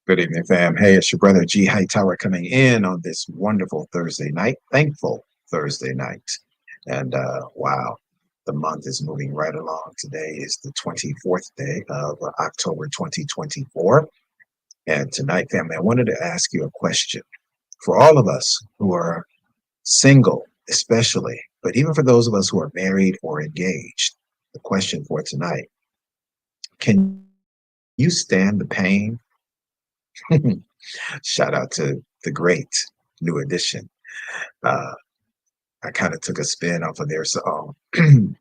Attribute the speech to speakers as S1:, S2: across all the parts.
S1: Good evening, fam. Hey, it's your brother G Hightower coming in on this wonderful Thursday night, thankful Thursday night. And wow, the month is moving right along. Today is the 24th day of October 2024. And tonight, family, I wanted to ask you a question. For all of us who are single, especially, but even for those of us who are married or engaged, the question for tonight, can you stand the pain? Shout out to the great New Edition. Uh, I kind of took a spin off of their song,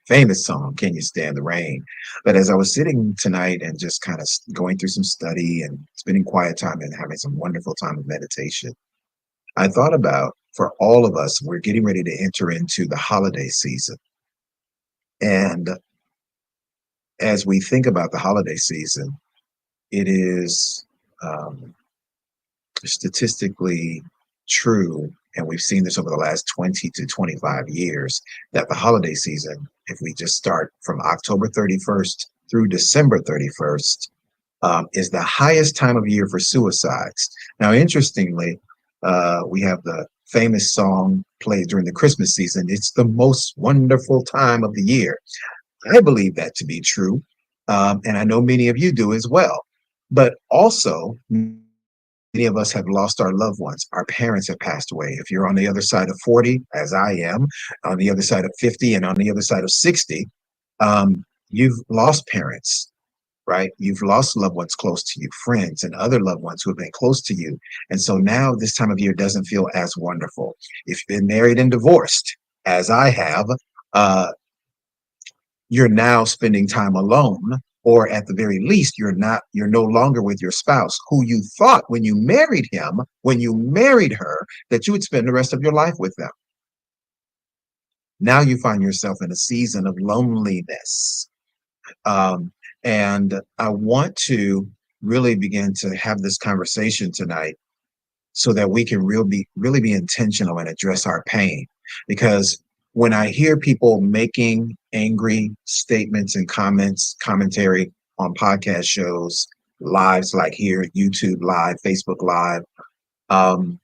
S1: famous song, Can You Stand the Rain? But as I was sitting tonight and just kind of going through some study and spending quiet time and having some wonderful time of meditation, I thought about for all of us, we're getting ready to enter into the holiday season. And as we think about the holiday season, it is statistically true, and we've seen this over the last 20 to 25 years, that the holiday season, if we just start from October 31st through December 31st, is the highest time of year for suicides. Now, interestingly, we have the famous song played during the Christmas season. It's the most wonderful time of the year. I believe that to be true, and I know many of you do as well. But also, many of us have lost our loved ones. Our parents have passed away. If you're on the other side of 40, as I am, on the other side of 50, and on the other side of 60, you've lost parents, right? You've lost loved ones close to you, friends, and other loved ones who have been close to you. And so now this time of year doesn't feel as wonderful. If you've been married and divorced, as I have, uh, you're now spending time alone, or at the very least you're no longer with your spouse who you thought when you married him, when you married her, that you would spend the rest of your life with them. Now you find yourself in a season of loneliness. And I want to really begin to have this conversation tonight so that we can really be intentional and address our pain. Because when I hear people making angry statements and commentary on podcast shows, lives like here, YouTube Live, Facebook Live, um,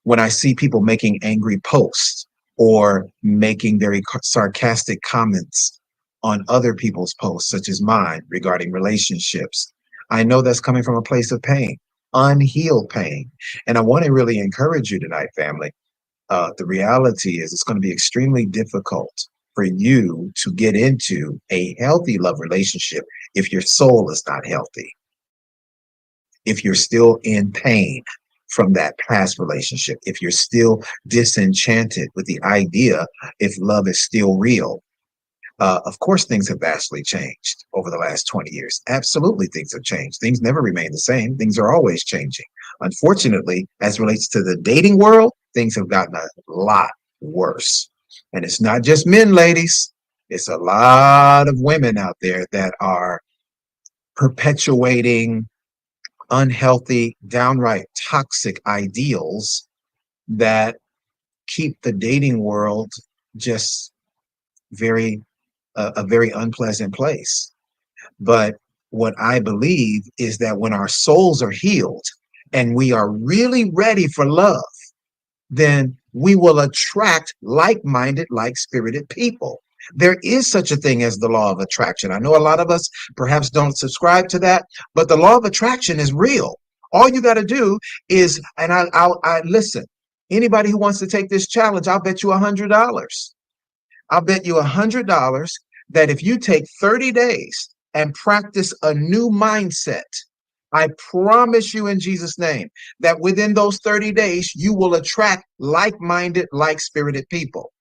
S1: when I see people making angry posts or making very sarcastic comments on other people's posts, such as mine, regarding relationships, I know that's coming from a place of pain, unhealed pain. And I want to really encourage you tonight, family. The reality is it's going to be extremely difficult for you to get into a healthy love relationship if your soul is not healthy, if you're still in pain from that past relationship, if you're still disenchanted with the idea if love is still real. Of course, things have vastly changed over the last 20 years. Absolutely, things have changed. Things never remain the same. Things are always changing. Unfortunately, as relates to the dating world, things have gotten a lot worse. And it's not just men, ladies. It's a lot of women out there that are perpetuating unhealthy, downright toxic ideals that keep the dating world just very a very unpleasant place. But what I believe is that when our souls are healed and we are really ready for love, then we will attract like-minded, like-spirited people. There is such a thing as the law of attraction. I know a lot of us perhaps don't subscribe to that, but the law of attraction is real. All you got to do is, and I listen, anybody who wants to take this challenge, I'll bet you $100. I'll bet you $100 that if you take 30 days and practice a new mindset, I promise you in Jesus' name that within those 30 days, you will attract like-minded, like-spirited people.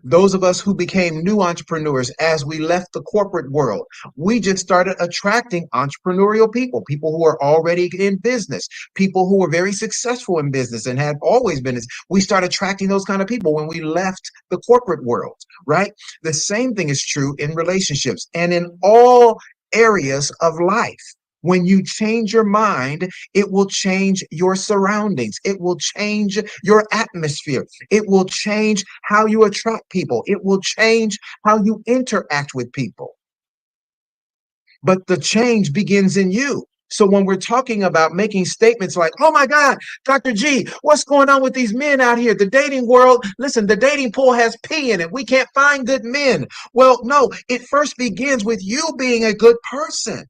S1: Those of us who became new entrepreneurs as we left the corporate world, we just started attracting entrepreneurial people, people who are already in business, people who were very successful in business and had always been. We start attracting those kind of people when we left the corporate world, right? The same thing is true in relationships and in all areas of life. When you change your mind, it will change your surroundings. It will change your atmosphere. It will change how you attract people. It will change how you interact with people. But the change begins in you. So when we're talking about making statements like, oh my God, Dr. G, what's going on with these men out here? The dating world, listen, the dating pool has pee in it. We can't find good men. Well, no, it first begins with you being a good person.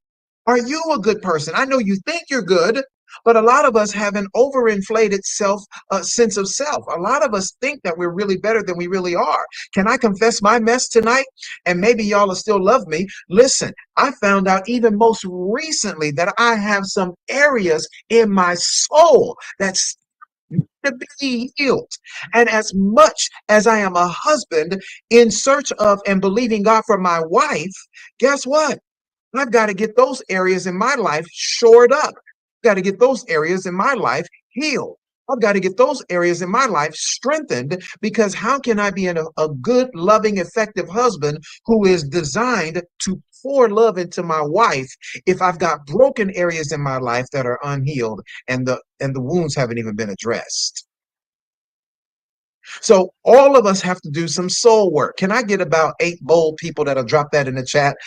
S1: Are you a good person? I know you think you're good, but a lot of us have an overinflated sense of self. A lot of us think that we're really better than we really are. Can I confess my mess tonight? And maybe y'all will still love me. Listen, I found out even most recently that I have some areas in my soul that's to be healed. And as much as I am a husband in search of and believing God for my wife, guess what? I've got to get those areas in my life shored up. I've got to get those areas in my life healed. I've got to get those areas in my life strengthened, because how can I be a good, loving, effective husband who is designed to pour love into my wife if I've got broken areas in my life that are unhealed and the wounds haven't even been addressed? So all of us have to do some soul work. Can I get about 8 bold people that'll drop that in the chat?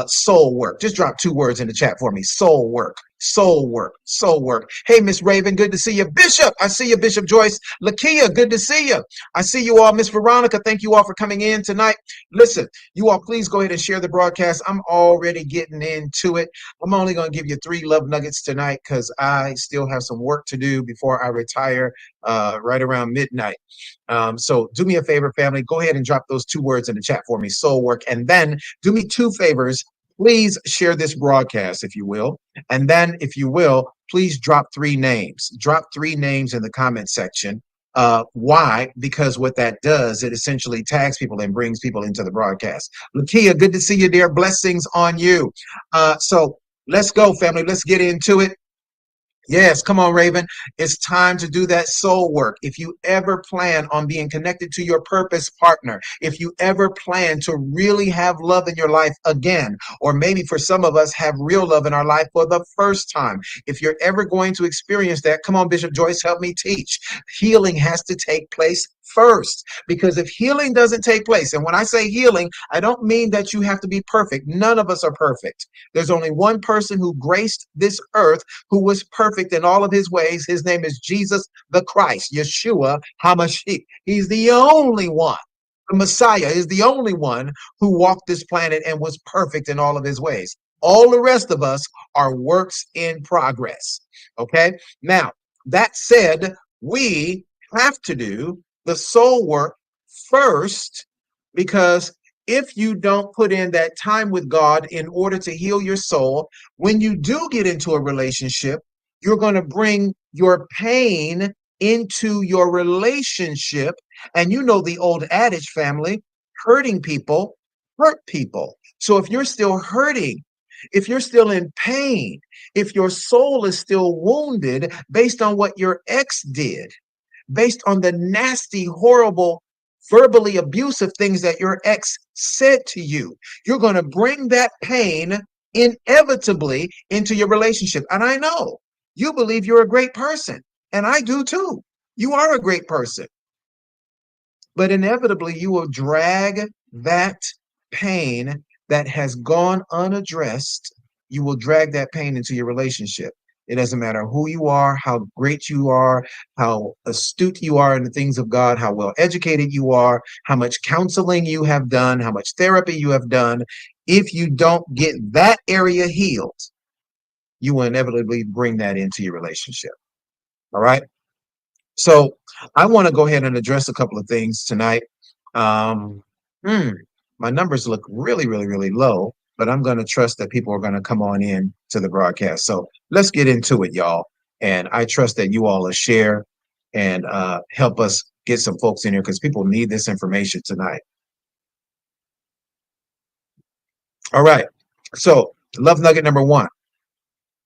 S1: Soul work. Just drop 2 words in the chat for me. Soul work. Soul work. Soul work. Hey, Miss Raven, good to see you. Bishop, I see you. Bishop Joyce. Lakia, good to see you. I see you all. Miss Veronica, thank you all for coming in tonight. Listen, you all please go ahead and share the broadcast. I'm already getting into it. I'm only going to give you 3 love nuggets tonight because I still have some work to do before I retire right around midnight. So do me a favor, family. Go ahead and drop those 2 words in the chat for me, soul work. And then do me 2 favors. Please share this broadcast, if you will. And then, if you will, please drop 3 names. Drop 3 names in the comment section. Why? Because what that does, it essentially tags people and brings people into the broadcast. Lakia, good to see you, dear. Blessings on you. So let's go, family. Let's get into it. Yes, come on, Raven. It's time to do that soul work. If you ever plan on being connected to your purpose partner, if you ever plan to really have love in your life again, or maybe for some of us have real love in our life for the first time, if you're ever going to experience that, come on, Bishop Joyce, help me teach. Healing has to take place first, because if healing doesn't take place, and when I say healing, I don't mean that you have to be perfect. None of us are perfect. There's only one person who graced this earth who was perfect in all of his ways. His name is Jesus the Christ, Yeshua HaMashiach. He's the only one. The Messiah is the only one who walked this planet and was perfect in all of his ways. All the rest of us are works in progress. Okay. Now, that said, we have to do the soul work first, because if you don't put in that time with God in order to heal your soul, when you do get into a relationship, you're going to bring your pain into your relationship. And you know the old adage, family, hurting people hurt people. So if you're still hurting, if you're still in pain, if your soul is still wounded based on what your ex did, based on the nasty, horrible, verbally abusive things that your ex said to you, you're going to bring that pain inevitably into your relationship. And I know you believe you're a great person, and I do too. You are a great person, but inevitably you will drag that pain that has gone unaddressed. You will drag that pain into your relationship. It doesn't matter who you are, how great you are, how astute you are in the things of God, how well educated you are, how much counseling you have done, how much therapy you have done. If you don't get that area healed, you will inevitably bring that into your relationship. All right. So I want to go ahead and address a couple of things tonight. Um, my numbers look really, really, really low, but I'm going to trust that people are going to come on in to the broadcast. So let's get into it, y'all. And I trust that you all will share and help us get some folks in here, because people need this information tonight. All right. So love nugget number 1.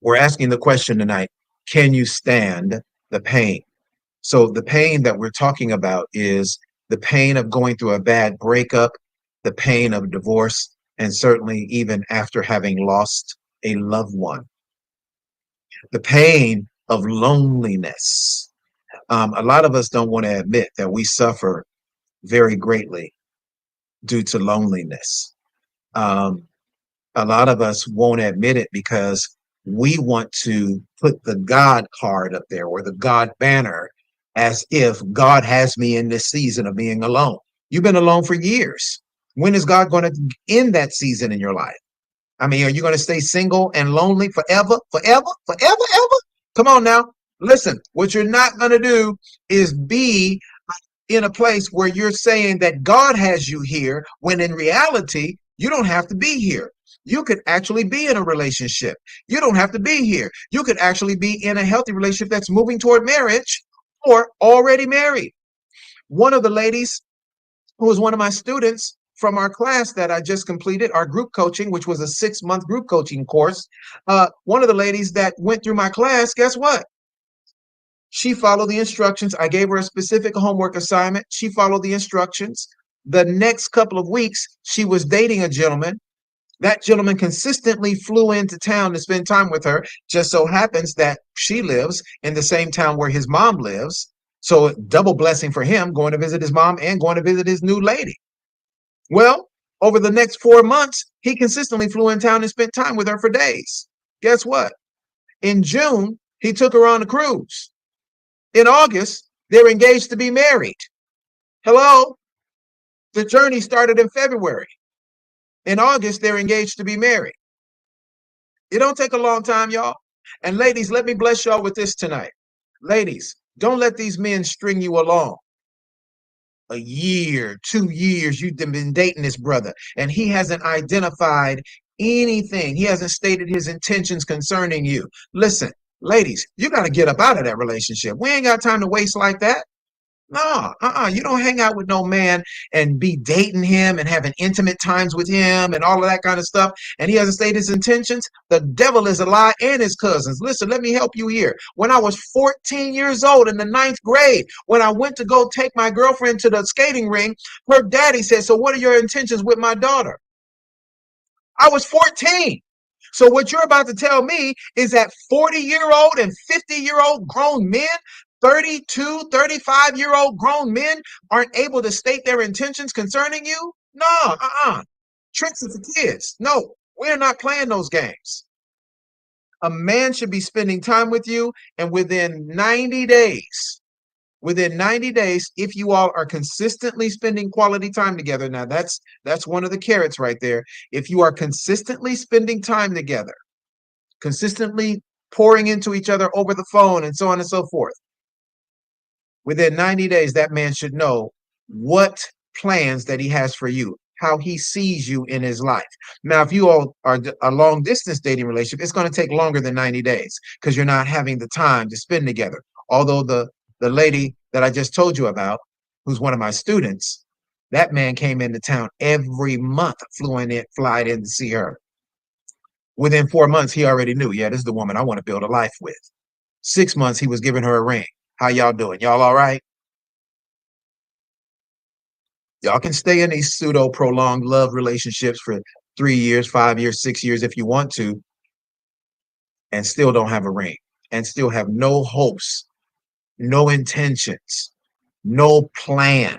S1: We're asking the question tonight: can you stand the pain? So the pain that we're talking about is the pain of going through a bad breakup, the pain of divorce, and certainly even after having lost a loved one, the pain of loneliness. A lot of us don't want to admit that we suffer very greatly due to loneliness. A lot of us won't admit it because we want to put the God card up there or the God banner as if God has me in this season of being alone. You've been alone for years. When is God going to end that season in your life? I mean, are you going to stay single and lonely forever, forever, forever, ever? Come on now. Listen, what you're not going to do is be in a place where you're saying that God has you here when in reality, you don't have to be here. You could actually be in a relationship. You don't have to be here. You could actually be in a healthy relationship that's moving toward marriage or already married. One of the ladies who was one of my students from our class that I just completed, our group coaching, which was a 6-month group coaching course. One of the ladies that went through my class, guess what? She followed the instructions. I gave her a specific homework assignment. She followed the instructions. The next couple of weeks, she was dating a gentleman. That gentleman consistently flew into town to spend time with her. Just so happens that she lives in the same town where his mom lives. So, double blessing for him, going to visit his mom and going to visit his new lady. Well, over the next 4 months, he consistently flew in town and spent time with her for days. Guess what? In June, he took her on a cruise. In August, they're engaged to be married. Hello? The journey started in February. In August, they're engaged to be married. It don't take a long time, y'all. And ladies, let me bless y'all with this tonight. Ladies, don't let these men string you along. A year, 2 years, you've been dating this brother, and he hasn't identified anything. He hasn't stated his intentions concerning you. Listen, ladies, you got to get up out of that relationship. We ain't got time to waste like that. No, you don't hang out with no man and be dating him and having intimate times with him and all of that kind of stuff. And he hasn't stated his intentions. The devil is a lie and his cousins. Listen, let me help you here. When I was 14 years old in the ninth grade, when I went to go take my girlfriend to the skating ring, her daddy said, "So what are your intentions with my daughter?" I was 14. So what you're about to tell me is that 40-year-old and 50-year-old grown men, 32, 35-year-old grown men aren't able to state their intentions concerning you? No, Tricks are for kids. No, we're not playing those games. A man should be spending time with you, and within 90 days, if you all are consistently spending quality time together, now that's one of the carrots right there. If you are consistently spending time together, consistently pouring into each other over the phone and so on and so forth, within 90 days, that man should know what plans that he has for you, how he sees you in his life. Now, if you all are a long distance dating relationship, it's going to take longer than 90 days because you're not having the time to spend together. Although the lady that I just told you about, who's one of my students, that man came into town every month, flying in to see her. Within 4 months, he already knew, yeah, this is the woman I want to build a life with. 6 months, he was giving her a ring. How y'all doing? Y'all all right? Y'all can stay in these pseudo prolonged love relationships for 3 years, 5 years, 6 years if you want to, and still don't have a ring and still have no hopes, no intentions, no plan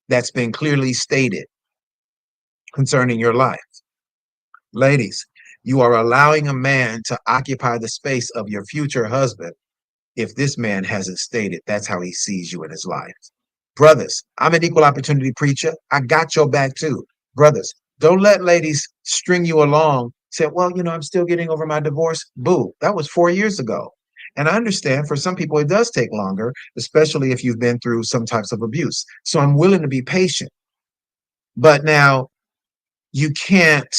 S1: that's been clearly stated concerning your life. Ladies, you are allowing a man to occupy the space of your future husband if this man hasn't stated that's how he sees you in his life. Brothers, I'm an equal opportunity preacher. I got your back too. Brothers, don't let ladies string you along. Say, well, I'm still getting over my divorce. Boo, that was 4 years ago. And I understand for some people it does take longer, especially if you've been through some types of abuse. So I'm willing to be patient. But now you can't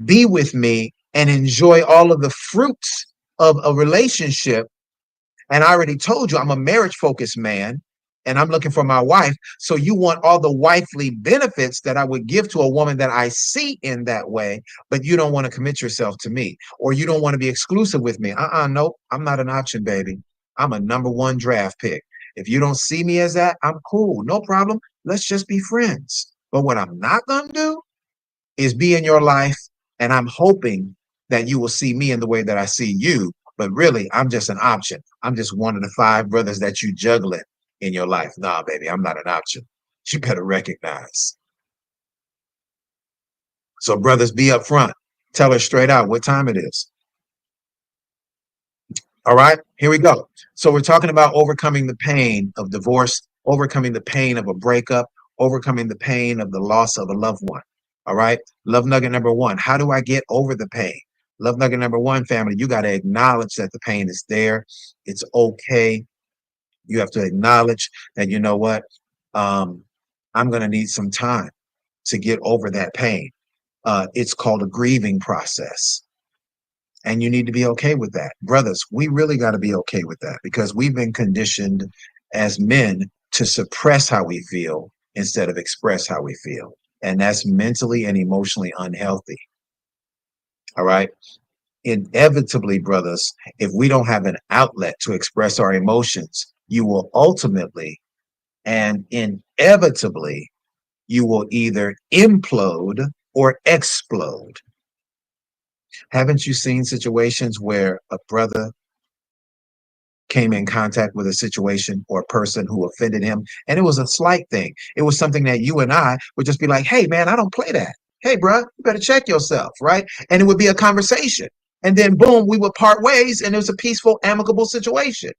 S1: be with me and enjoy all of the fruits of a relationship. And I already told you I'm a marriage focused man and I'm looking for my wife. So you want all the wifely benefits that I would give to a woman that I see in that way, but you don't want to commit yourself to me or you don't want to be exclusive with me. Nope, I'm not an option, baby. I'm a number one draft pick. If you don't see me as that, I'm cool. No problem. Let's just be friends. But what I'm not going to do is be in your life. And I'm hoping that you will see me in the way that I see you. But really, I'm just an option. I'm just one of the 5 brothers that you juggling in your life. Nah, baby, I'm not an option. You better recognize. So, brothers, be upfront. Tell her straight out what time it is. All right, here we go. So we're talking about overcoming the pain of divorce, overcoming the pain of a breakup, overcoming the pain of the loss of a loved one. All right. Love nugget number one. How do I get over the pain? Love nugget number one, family, you got to acknowledge that the pain is there. It's okay. You have to acknowledge that, you know what? Um, I'm going to need some time to get over that pain. It's called a grieving process. And you need to be okay with that. Brothers, we really got to be okay with that because we've been conditioned as men to suppress how we feel instead of express how we feel. And that's mentally and emotionally unhealthy. All right. Inevitably, brothers, if we don't have an outlet to express our emotions, you will ultimately and inevitably, you will either implode or explode. Haven't you seen situations where a brother came in contact with a situation or a person who offended him, and it was a slight thing? It was something that you and I would just be like, hey, man, I don't play that. Hey, bro, you better check yourself, right? And it would be a conversation. And then, boom, we would part ways, and it was a peaceful, amicable situation.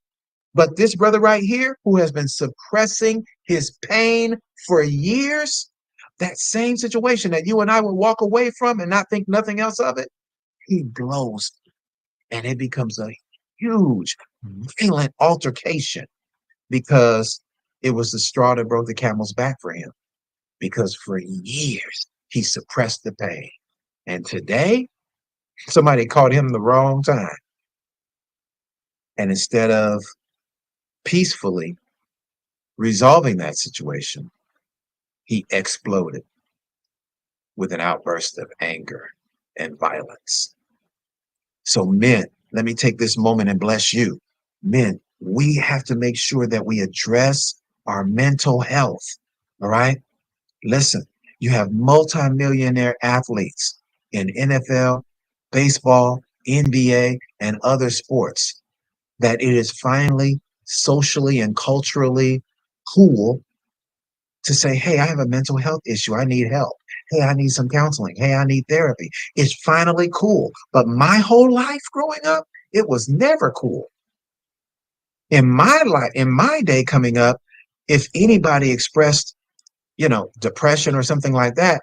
S1: But this brother right here, who has been suppressing his pain for years, that same situation that you and I would walk away from and not think nothing else of it, he blows and it becomes a huge, violent altercation because it was the straw that broke the camel's back for him. Because for years, he suppressed the pain. And today, somebody caught him the wrong time. And instead of peacefully resolving that situation, he exploded with an outburst of anger and violence. So, men, let me take this moment and bless you. Men, we have to make sure that we address our mental health. All right. Listen, you have multimillionaire athletes in NFL, baseball, NBA, and other sports that it is finally socially and culturally cool to say, hey, I have a mental health issue. I need help. Hey, I need some counseling. Hey, I need therapy. It's finally cool. But my whole life growing up, it was never cool. In my life, in my day coming up, if anybody expressed, depression or something like that,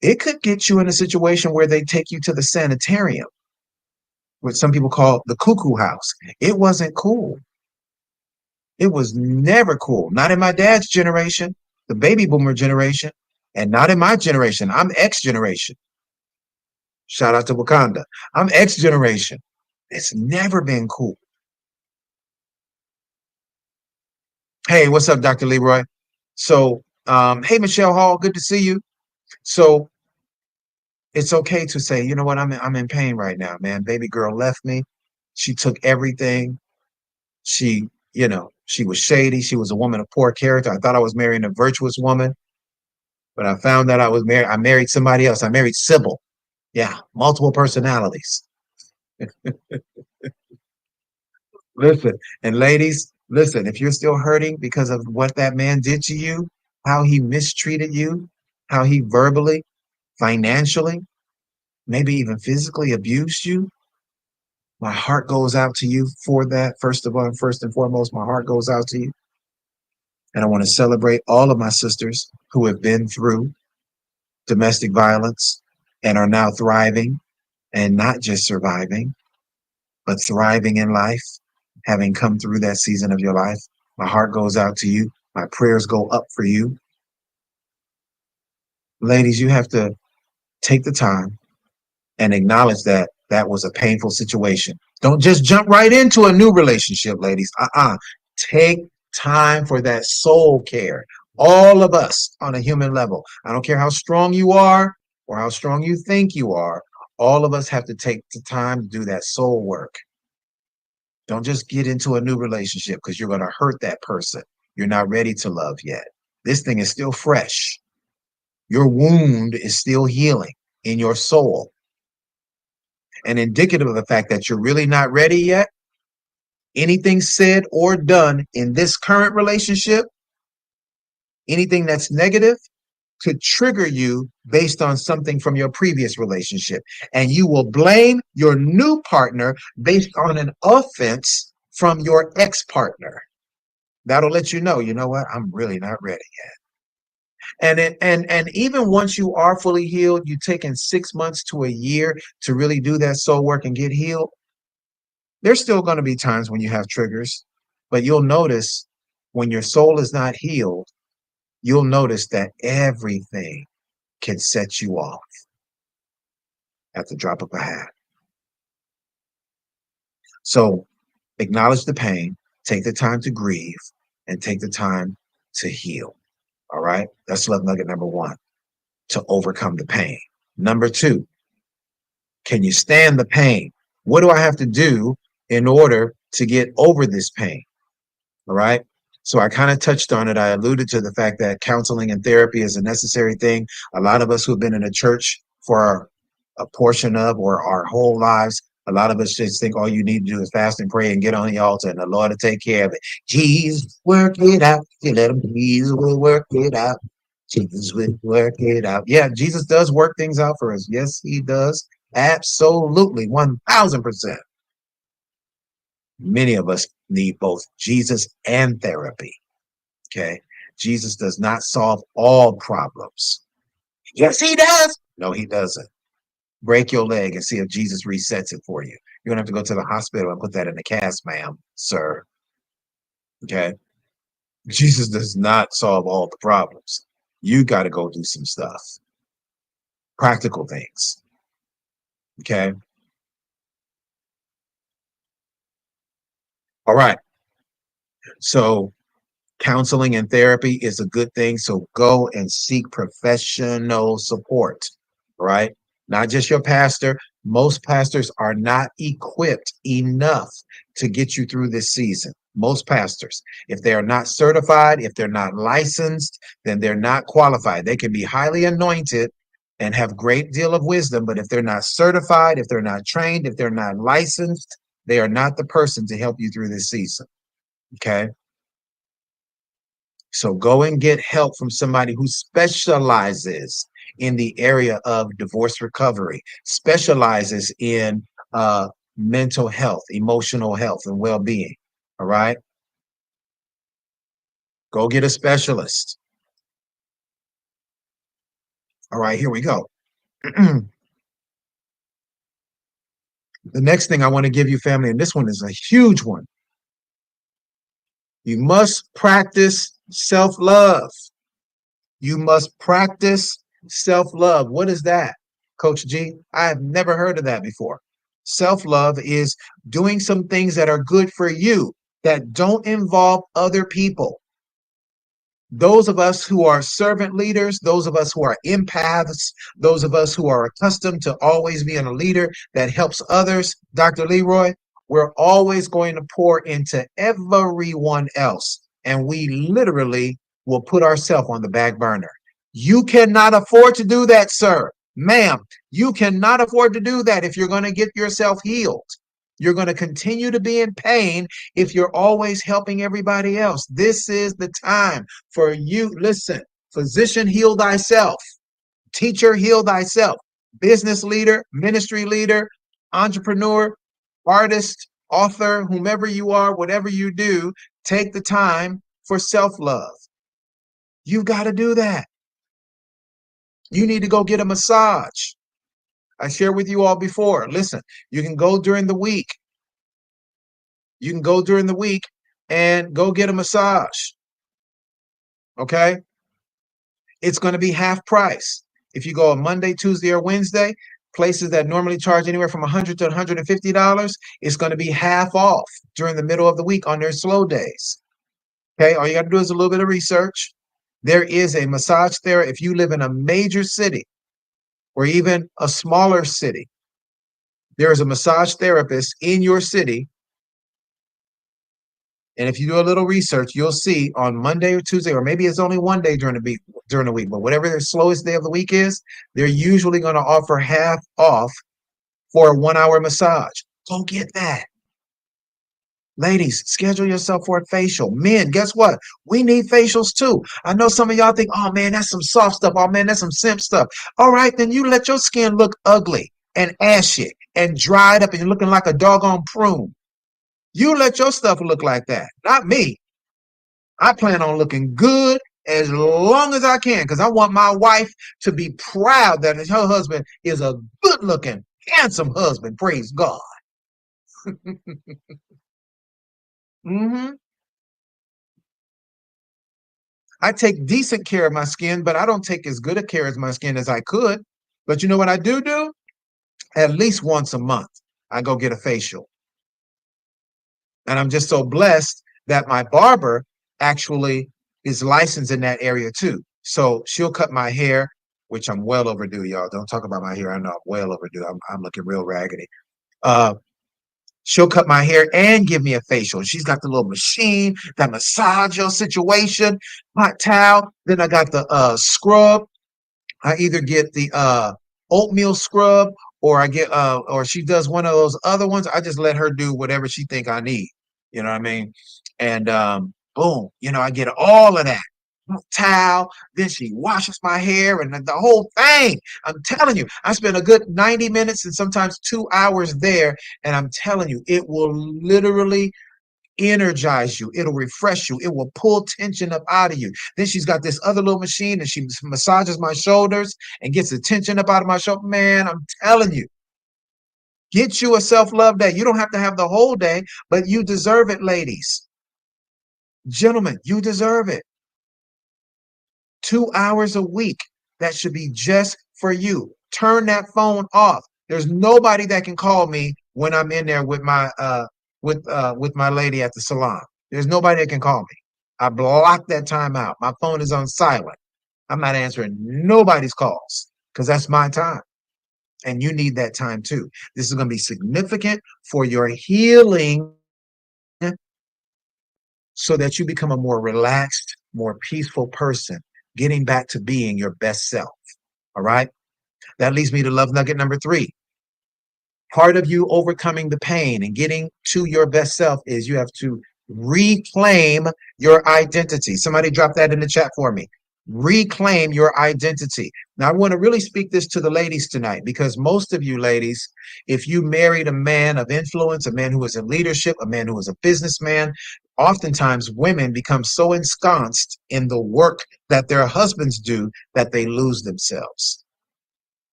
S1: it could get you in a situation where they take you to the sanitarium, what some people call the cuckoo house. It wasn't cool. It was never cool. Not in my dad's generation, the baby boomer generation, and not in my generation. I'm X generation. Shout out to Wakanda. I'm X generation. It's never been cool. Hey, what's up, Dr. Leroy? So, hey, Michelle Hall, good to see you. So, it's okay to say, you know what, I'm in pain right now, man. Baby girl left me. She took everything. She was shady. She was a woman of poor character. I thought I was marrying a virtuous woman, but I found that I married somebody else. I married Sybil. Yeah, multiple personalities. Listen, and ladies, listen, if you're still hurting because of what that man did to you, how he mistreated you, how he verbally, financially, maybe even physically abused you, my heart goes out to you for that. First of all, first and foremost, my heart goes out to you. And I want to celebrate all of my sisters who have been through domestic violence and are now thriving and not just surviving, but thriving in life, having come through that season of your life. My heart goes out to you. My prayers go up for you. Ladies, you have to take the time and acknowledge that that was a painful situation. Don't just jump right into a new relationship, ladies. Take time for that soul care. All of us on a human level. I don't care how strong you are or how strong you think you are. All of us have to take the time to do that soul work. Don't just get into a new relationship because you're going to hurt that person. You're not ready to love yet. This thing is still fresh. Your wound is still healing in your soul. And indicative of the fact that you're really not ready yet, anything said or done in this current relationship, anything that's negative, to trigger you based on something from your previous relationship. And you will blame your new partner based on an offense from your ex-partner. That'll let you know what? I'm really not ready yet. And even once you are fully healed, you taking 6 months to a year to really do that soul work and get healed. There's still going to be times when you have triggers, but you'll notice when your soul is not healed, you'll notice that everything can set you off at the drop of a hat. So acknowledge the pain, take the time to grieve, and take the time to heal. All right. That's love nugget number one, to overcome the pain. Number two, can you stand the pain? What do I have to do in order to get over this pain? All right. So I kind of touched on it. I alluded to the fact that counseling and therapy is a necessary thing. A lot of us who have been in a church for a portion of or our whole lives, a lot of us just think all you need to do is fast and pray and get on the altar and the Lord will take care of it. Jesus, work it out. You let him, Jesus will work it out. Jesus will work it out. Yeah, Jesus does work things out for us. Yes, he does. Absolutely. 1000%. Many of us need both Jesus and therapy. Okay. Jesus does not solve all problems. Yes, he does. No, he doesn't. Break your leg and see if Jesus resets it for you. You're gonna have to go to the hospital and put that in the cast, ma'am, sir. Okay. Jesus does not solve all the problems. You got to go do some stuff, practical things. Okay. All right. So counseling and therapy is a good thing. So go and seek professional support, right? Not just your pastor. Most pastors are not equipped enough to get you through this season. Most pastors, if they are not certified, if they're not licensed, then they're not qualified. They can be highly anointed and have great deal of wisdom, but if they're not certified, if they're not trained, if they're not licensed, they are not the person to help you through this season. Okay. So go and get help from somebody who specializes in the area of divorce recovery, specializes in mental health, emotional health, and well being. All right. Go get a specialist. All right. Here we go. The next thing I want to give you, family, and this one is a huge one. You must practice self love. You must practice self love. What is that, Coach G? I have never heard of that before. Self love is doing some things that are good for you that don't involve other people. Those of us who are servant leaders, those of us who are empaths, those of us who are accustomed to always being a leader that helps others, Dr. Leroy, we're always going to pour into everyone else. And we literally will put ourselves on the back burner. You cannot afford to do that, sir. Ma'am, you cannot afford to do that if you're going to get yourself healed. You're going to continue to be in pain if you're always helping everybody else. This is the time for you. Listen, physician, heal thyself. Teacher, heal thyself. Business leader, ministry leader, entrepreneur, artist, author, whomever you are, whatever you do, take the time for self-love. You've got to do that. You need to go get a massage. I shared with you all before. Listen, you can go during the week. You can go during the week and go get a massage. Okay. It's going to be half price. If you go on Monday, Tuesday, or Wednesday, places that normally charge anywhere from $100 to $150, it's going to be half off during the middle of the week on their slow days. Okay. All you got to do is a little bit of research. There is a massage therapist. If you live in a major city or even a smaller city, there is a massage therapist in your city. And if you do a little research, you'll see on Monday or Tuesday, or maybe it's only one day during the week, but whatever the slowest day of the week is, they're usually going to offer half off for a 1 hour massage. Go get that. Ladies, schedule yourself for a facial. Men, guess what? We need facials too. I know some of y'all think, oh man, that's some soft stuff. Oh man, that's some simp stuff. All right, then you let your skin look ugly and ashy and dried up and you're looking like a doggone prune. You let your stuff look like that. Not me. I plan on looking good as long as I can because I want my wife to be proud that her husband is a good looking, handsome husband. Praise God. hmm I take decent care of my skin, but I don't take as good a care of my skin as I could. But you know what I do? At least once a month, I go get a facial. And I'm just so blessed that my barber actually is licensed in that area too. So she'll cut my hair, which I'm well overdue, y'all. Don't talk about my hair. I know I'm well overdue. I'm looking real raggedy. Uh, she'll cut my hair and give me a facial. She's got the little machine that massage your situation, hot towel. Then I got the scrub. I either get the oatmeal scrub or I get or she does one of those other ones. I just let her do whatever she think I need. You know what I mean? And boom, I get all of that. Towel, then she washes my hair and the whole thing. I'm telling you, I spend a good 90 minutes and sometimes 2 hours there. And I'm telling you, it will literally energize you. It'll refresh you. It will pull tension up out of you. Then she's got this other little machine and she massages my shoulders and gets the tension up out of my shoulder. Man, I'm telling you, get you a self-love day. You don't have to have the whole day, but you deserve it, ladies. Gentlemen, you deserve it. 2 hours a week. That should be just for you. Turn that phone off. There's nobody that can call me when I'm in there with my lady at the salon. There's nobody that can call me. I block that time out. My phone is on silent. I'm not answering nobody's calls because that's my time. And you need that time too. This is going to be significant for your healing so that you become a more relaxed, more peaceful person, getting back to being your best self. All right. That leads me to love nugget number 3. Part of you overcoming the pain and getting to your best self is you have to reclaim your identity. Somebody drop that in the chat for me. Reclaim your identity. Now, I want to really speak this to the ladies tonight because most of you ladies, if you married a man of influence, a man who is in leadership, a man who is a businessman, oftentimes women become so ensconced in the work that their husbands do that they lose themselves.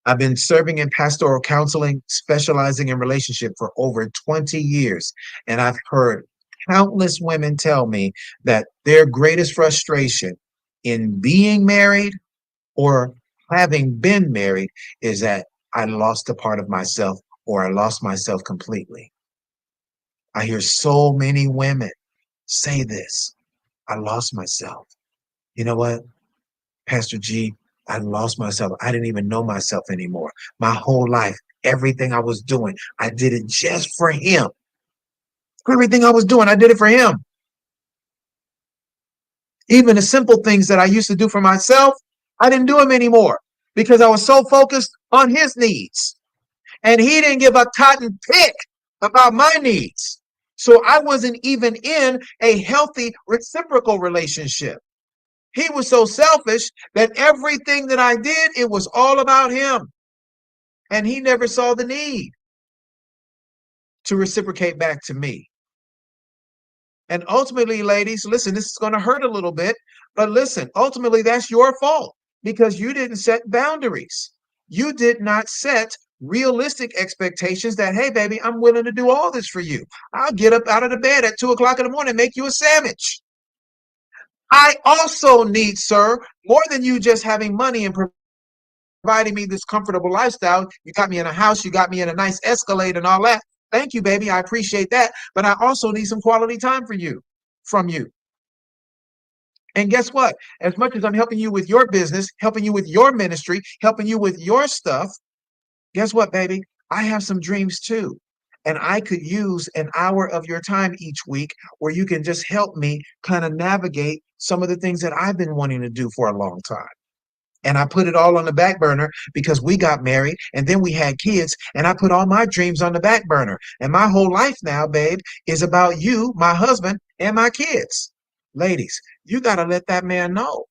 S1: I've been serving in pastoral counseling, specializing in relationship for over 20 years. And I've heard countless women tell me that their greatest frustration in being married or having been married is that I lost a part of myself or I lost myself completely. I hear so many women say this. I lost myself. You know what? Pastor G, I lost myself. I didn't even know myself anymore. My whole life, everything I was doing, I did it just for him. Everything I was doing, I did it for him. Even the simple things that I used to do for myself, I didn't do them anymore because I was so focused on his needs. And he didn't give a cotton pick about my needs. So I wasn't even in a healthy reciprocal relationship. He was so selfish that everything that I did, it was all about him. And he never saw the need to reciprocate back to me. And ultimately, ladies, listen, this is going to hurt a little bit, but listen, ultimately, that's your fault because you didn't set boundaries. You did not set realistic expectations that, hey, baby, I'm willing to do all this for you. I'll get up out of the bed at 2 o'clock in the morning and make you a sandwich. I also need, sir, more than you just having money and providing me this comfortable lifestyle. You got me in a house, you got me in a nice Escalade and all that. Thank you, baby. I appreciate that. But I also need some quality time from you. And guess what? As much as I'm helping you with your business, helping you with your ministry, helping you with your stuff, guess what, baby? I have some dreams too. And I could use an hour of your time each week where you can just help me kind of navigate some of the things that I've been wanting to do for a long time. And I put it all on the back burner because we got married and then we had kids. And I put all my dreams on the back burner. And my whole life now, babe, is about you, my husband, and my kids. Ladies, you got to let that man know.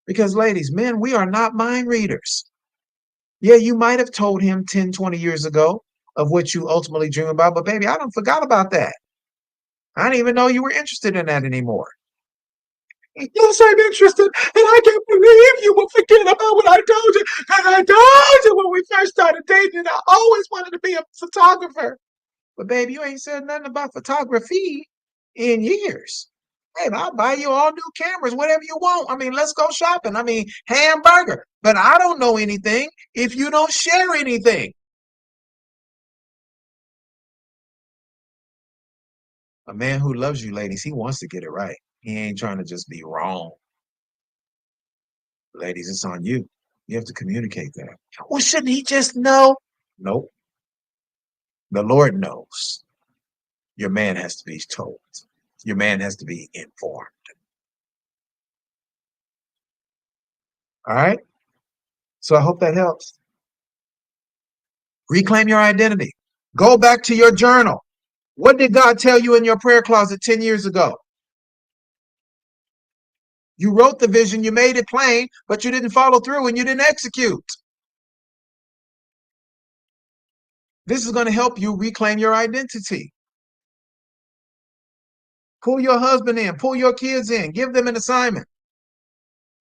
S1: Because, ladies, men, we are not mind readers. Yeah, you might have told him 10, 20 years ago of what you ultimately dream about, but baby, I don't forgot about that. I didn't even know you were interested in that anymore. Yes, I'm interested, and I can't believe you will forget about what I told you. Because I told you when we first started dating, I always wanted to be a photographer. But baby, you ain't said nothing about photography in years. Babe, I'll buy you all new cameras, whatever you want. I mean, let's go shopping. I mean, hamburger. But I don't know anything if you don't share anything. A man who loves you, ladies, he wants to get it right. He ain't trying to just be wrong. Ladies, it's on you. You have to communicate that. Well, shouldn't he just know? Nope. The Lord knows. Your man has to be told. Your man has to be informed. All right. So I hope that helps. Reclaim your identity. Go back to your journal. What did God tell you in your prayer closet 10 years ago? You wrote the vision, you made it plain, but you didn't follow through and you didn't execute. This is going to help you reclaim your identity. Pull your husband in, pull your kids in, give them an assignment.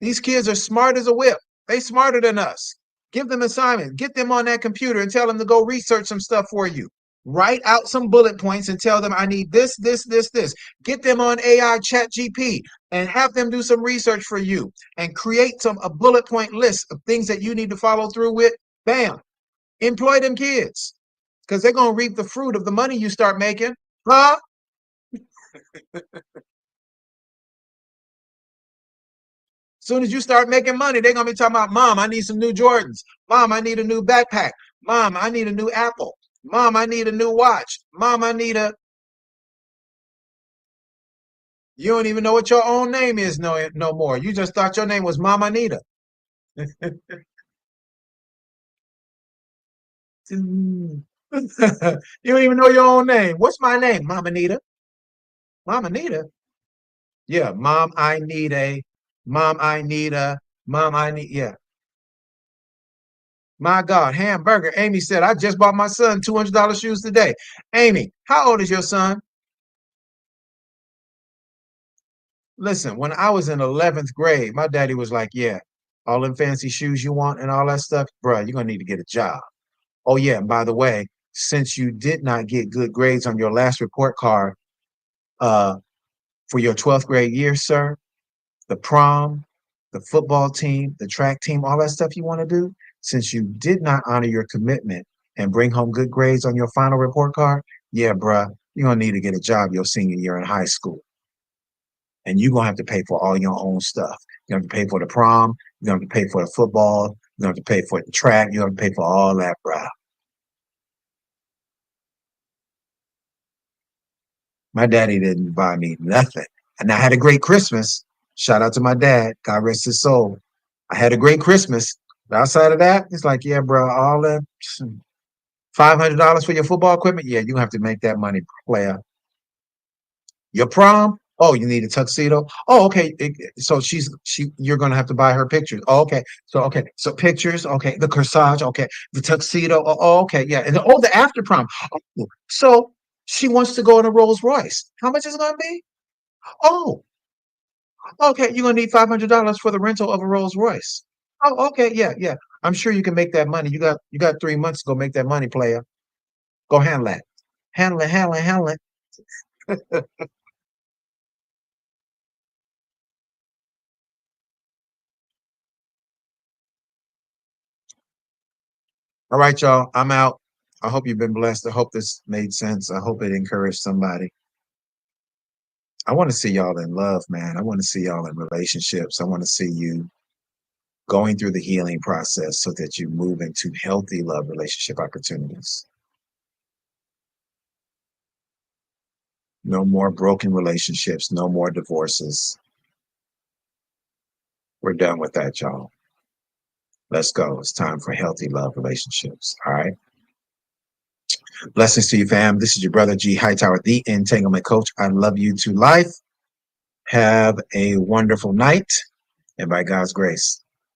S1: These kids are smart as a whip. They smarter than us. Give them assignment. Get them on that computer and tell them to go research some stuff for you. Write out some bullet points and tell them I need this, this, this, this. Get them on AI Chat GP and have them do some research for you and create a bullet point list of things that you need to follow through with. Bam. Employ them kids because they're going to reap the fruit of the money you start making. Huh? Soon as you start making money, they're gonna be talking about, Mom, I need some new Jordans. Mom, I need a new backpack. Mom, I need a new Apple. Mom, I need a new watch. Mom, I need a. You don't even know what your own name is no more. You just thought your name was Mama Nita. You don't even know your own name. What's my name? Mama Nita. Mama Nita. Yeah, Mom, I need a. Mom, I need a. Mom, I need. Yeah. My God, hamburger. Amy said, I just bought my son $200 shoes today. Amy, how old is your son? Listen, when I was in 11th grade, my daddy was like, yeah, all them fancy shoes you want and all that stuff, bro, you're going to need to get a job. Oh, yeah. And by the way, since you did not get good grades on your last report card uh, for your 12th grade year, sir, the prom, the football team, the track team, all that stuff you want to do, since you did not honor your commitment and bring home good grades on your final report card, yeah, bruh, you're going to need to get a job your senior year in high school. And you're going to have to pay for all your own stuff. You have to pay for the prom. You have to pay for the football. You have to pay for the track. You have to pay for all that, bruh. My daddy didn't buy me nothing. And I had a great Christmas. Shout out to my dad. God rest his soul. I had a great Christmas. But outside of that, it's like, yeah, bro, all that $500 for your football equipment. Yeah, you have to make that money, player. Your prom? Oh, you need a tuxedo? Oh, okay. So you're gonna have to buy her pictures. Oh, okay. So okay. So pictures. Okay. The corsage. Okay. The tuxedo. Oh, okay. Yeah. And the after prom. Oh, so she wants to go in a Rolls Royce. How much is it gonna be? Oh, okay. You're gonna need $500 for the rental of a Rolls Royce. Oh, okay. Yeah, yeah. I'm sure you can make that money. You got 3 months to go make that money, player. Go handle that. Handle it. Handle it. Handle it. All right, y'all. I'm out. I hope you've been blessed. I hope this made sense. I hope it encouraged somebody. I want to see y'all in love, man. I want to see y'all in relationships. I want to see you going through the healing process so that you move into healthy love relationship opportunities. No more broken relationships, no more divorces. We're done with that, y'all. Let's go. It's time for healthy love relationships. All right. Blessings to you, fam. This is your brother G Hightower, the Entanglement Coach. I love you to life. Have a wonderful night, and by God's grace,